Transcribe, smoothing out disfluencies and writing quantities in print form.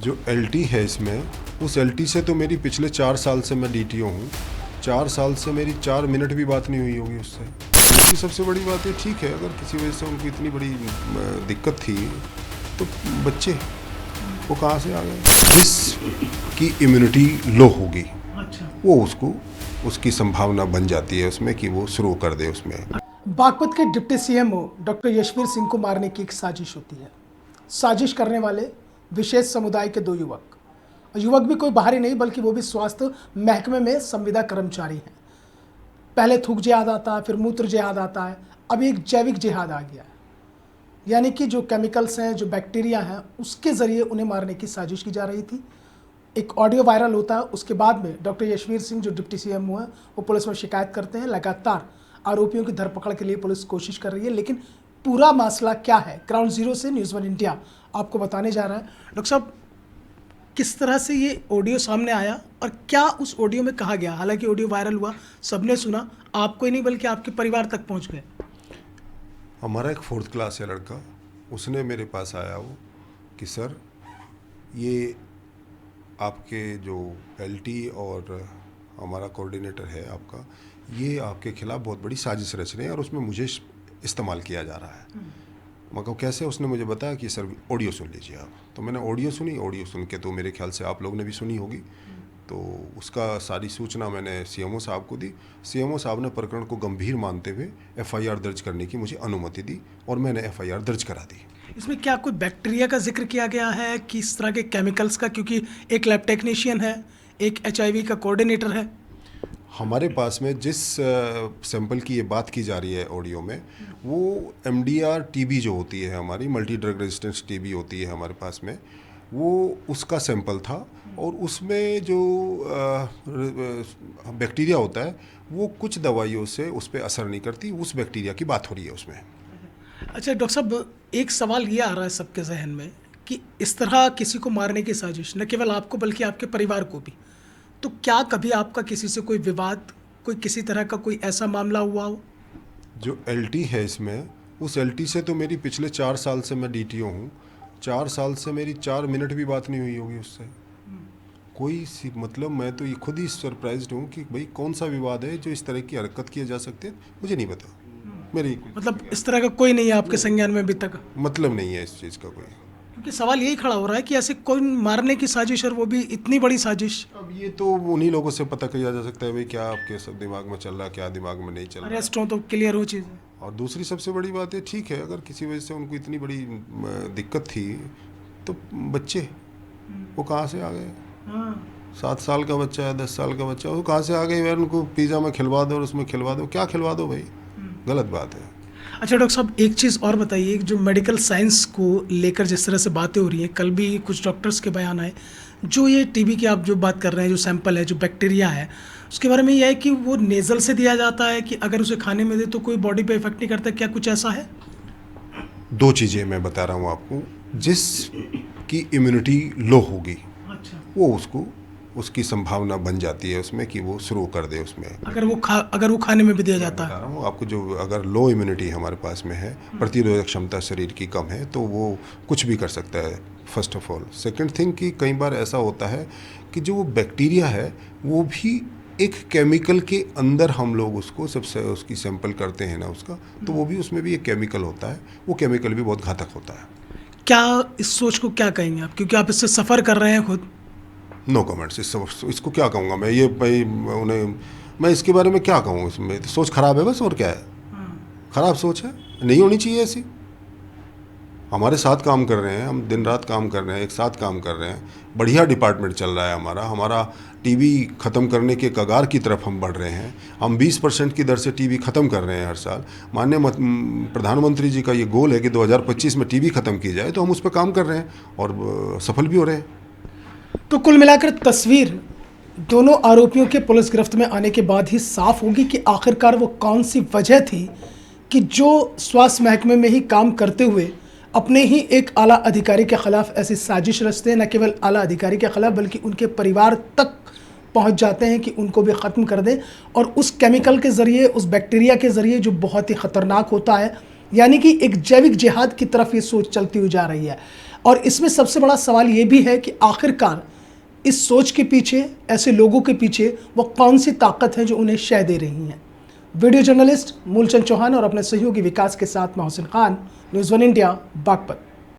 जो एलटी है इसमें, उस एलटी से तो मेरी पिछले 4 साल से मैं डीटीओ हूँ। 4 साल से मेरी 4 मिनट भी बात नहीं हुई होगी उससे। उसकी सबसे बड़ी बात है, ठीक है, अगर किसी वजह से उनको इतनी बड़ी दिक्कत थी तो बच्चे वो कहाँ से आ गए। जिसकी इम्यूनिटी लो होगी, अच्छा, वो उसकी संभावना बन जाती है उसमें कि वो शुरू कर दे उसमें। बागपत के deputy CM doctor Yashveer Singh को मारने की एक साजिश होती है। साजिश करने वाले विशेष समुदाय के 2 युवक, युवक भी कोई बाहरी नहीं बल्कि वो भी स्वास्थ्य महकमे में संविदा कर्मचारी हैं। पहले थूक जिहाद आता है, फिर मूत्र जिहाद आता है, अब एक जैविक जिहाद आ गया है। यानी कि जो केमिकल्स हैं, जो बैक्टीरिया हैं, उसके ज़रिए उन्हें मारने की साजिश की जा रही थी। एक ऑडियो वायरल होता है, उसके बाद में डॉक्टर यशवीर सिंह जो डिप्टी सीएम हुए वो पुलिस में शिकायत करते हैं। लगातार आरोपियों की धरपकड़ के लिए पुलिस कोशिश कर रही है, लेकिन पूरा मसला क्या है, ग्राउंड जीरो से न्यूज़ 1 इंडिया आपको बताने जा रहा है। डॉक्टर साहब, किस तरह से ये ऑडियो सामने आया और क्या उस ऑडियो में कहा गया? हालांकि ऑडियो वायरल हुआ, सबने सुना, आपको ही नहीं बल्कि आपके परिवार तक पहुंच गए। हमारा एक 4th क्लास है लड़का, उसने मेरे पास आया वो कि सर, ये आपके जो एलटी और हमारा कोऑर्डिनेटर है आपका, ये आपके खिलाफ बहुत बड़ी साजिश रच रहे हैं और उसमें मुझे इस्तेमाल किया जा रहा है। मगर कैसे? उसने मुझे बताया कि सर ऑडियो सुन लीजिए आप। तो मैंने ऑडियो सुनी। ऑडियो सुन के तो मेरे ख्याल से आप लोग ने भी सुनी होगी। तो उसका सारी सूचना मैंने सीएमओ साहब को दी। सीएमओ साहब ने प्रकरण को गंभीर मानते हुए एफआईआर दर्ज करने की मुझे अनुमति दी और मैंने एफआईआर दर्ज करा दी। इसमें क्या कोई बैक्टीरिया का जिक्र किया गया है, किस तरह के केमिकल्स का? क्योंकि एक लैब टेक्नीशियन है, एक एचआईवी का कोऑर्डिनेटर है। हमारे पास में जिस सैंपल की ये बात की जा रही है ऑडियो में, वो एमडीआर टीबी जो होती है हमारी, मल्टी ड्रग रेजिस्टेंस टीबी होती है हमारे पास में, वो उसका सैंपल था और उसमें जो बैक्टीरिया होता है वो कुछ दवाइयों से उस पर असर नहीं करती। उस बैक्टीरिया की बात हो रही है उसमें। अच्छा डॉक्टर साहब, एक सवाल ये आ रहा है सबके जहन में कि इस तरह किसी को मारने की साजिश न केवल आपको बल्कि आपके परिवार को भी, तो क्या कभी आपका किसी से कोई विवाद, कोई किसी तरह का कोई ऐसा मामला हुआ हो? जो एलटी है इसमें, उस एलटी से तो मेरी पिछले 4 साल से मैं डीटीओ हूँ। 4 साल से मेरी 4 मिनट भी बात नहीं हुई होगी उससे। कोई सी मतलब मैं तो ये खुद ही सरप्राइज्ड हूँ कि भाई कौन सा विवाद है जो इस तरह की हरकत किए जा सकते हैं, मुझे नहीं पता। मेरी मतलब इस तरह का कोई नहीं है आपके संज्ञान में अभी तक? मतलब नहीं है इस चीज़ का कोई। क्योंकि सवाल यही खड़ा हो रहा है कि ऐसे कोई मारने की साजिश, और वो भी इतनी बड़ी साजिश। अब ये तो उन्हीं लोगों से पता किया जा सकता है भाई क्या आपके सब दिमाग में चल रहा है, क्या दिमाग में नहीं चल रहा है। अरेस्ट हो तो क्लियर हो चीज़। और दूसरी सबसे बड़ी बात है, ठीक है, अगर किसी वजह से उनको इतनी बड़ी दिक्कत थी तो बच्चे वो कहाँ से आ गए? 7 साल का बच्चा है, 10 साल का बच्चा, वो कहाँ से आ गए यार? उनको पिज़्ज़ा में खिलवा दो और उसमें खिलवा दो, क्या खिलवा दो भाई? गलत बात है। अच्छा डॉक्टर साहब, एक चीज़ और बताइए, जो मेडिकल साइंस को लेकर जिस तरह से बातें हो रही हैं, कल भी कुछ डॉक्टर्स के बयान आए, जो ये टीबी की आप जो बात कर रहे हैं, जो सैंपल है, जो बैक्टीरिया है, उसके बारे में यह है कि वो नेज़ल से दिया जाता है कि अगर उसे खाने में दे तो कोई बॉडी पे इफेक्ट नहीं करता, क्या कुछ ऐसा है? 2 चीज़ें मैं बता रहा हूँ आपको। जिसकी इम्यूनिटी लो होगी, अच्छा, वो उसकी संभावना बन जाती है उसमें कि वो शुरू कर दे उसमें। अगर वो खाने में भी दिया जाता बता है। रहा हूँ आपको, जो अगर लो इम्यूनिटी हमारे पास में है, प्रतिरोधक क्षमता शरीर की कम है, तो वो कुछ भी कर सकता है, first of all. Second thing कि कई बार ऐसा होता है कि जो वो बैक्टीरिया है वो भी एक केमिकल के अंदर, हम लोग उसको सबसे उसकी सैंपल करते हैं ना उसका, तो वो भी उसमें भी एक केमिकल होता है, वो केमिकल भी बहुत घातक होता है। क्या इस सोच को क्या कहेंगे आप, क्योंकि आप इससे सफ़र कर रहे हैं खुद? No comments. इसको क्या कहूँगा मैं? ये भाई उन्हें मैं इसके बारे में क्या कहूँ? इसमें सोच खराब है बस, और क्या है? खराब सोच है, नहीं होनी चाहिए ऐसी। हमारे साथ काम कर रहे हैं, हम दिन रात काम कर रहे हैं, एक साथ काम कर रहे हैं, बढ़िया डिपार्टमेंट चल रहा है हमारा टीबी ख़त्म करने के कगार की तरफ हम बढ़ रहे हैं। हम 20% की दर से टीबी ख़त्म कर रहे हैं हर साल। माननीय प्रधानमंत्री जी का ये गोल है कि 2025 में टीबी ख़त्म की जाए, तो हम उस पर काम कर रहे हैं और सफल भी हो रहे हैं। तो कुल मिलाकर तस्वीर दोनों आरोपियों के पुलिस गिरफ्त में आने के बाद ही साफ होगी कि आखिरकार वो कौन सी वजह थी कि जो स्वास्थ्य महकमे में ही काम करते हुए अपने ही एक आला अधिकारी के खिलाफ ऐसी साजिश रचते हैं। न केवल आला अधिकारी के खिलाफ बल्कि उनके परिवार तक पहुंच जाते हैं कि उनको भी ख़त्म कर दें, और उस केमिकल के ज़रिए, उस बैक्टीरिया के ज़रिए जो बहुत ही ख़तरनाक होता है, यानी कि एक जैविक जिहाद की तरफ ये सोच चलती हुई जा रही है। और इसमें सबसे बड़ा सवाल ये भी है कि आखिरकार इस सोच के पीछे, ऐसे लोगों के पीछे वो कौन सी ताकत है जो उन्हें शय दे रही है। वीडियो जर्नलिस्ट मूलचंद चौहान और अपने सहयोगी विकास के साथ मैं हुसैन खान, न्यूज़ 1 इंडिया, बागपत।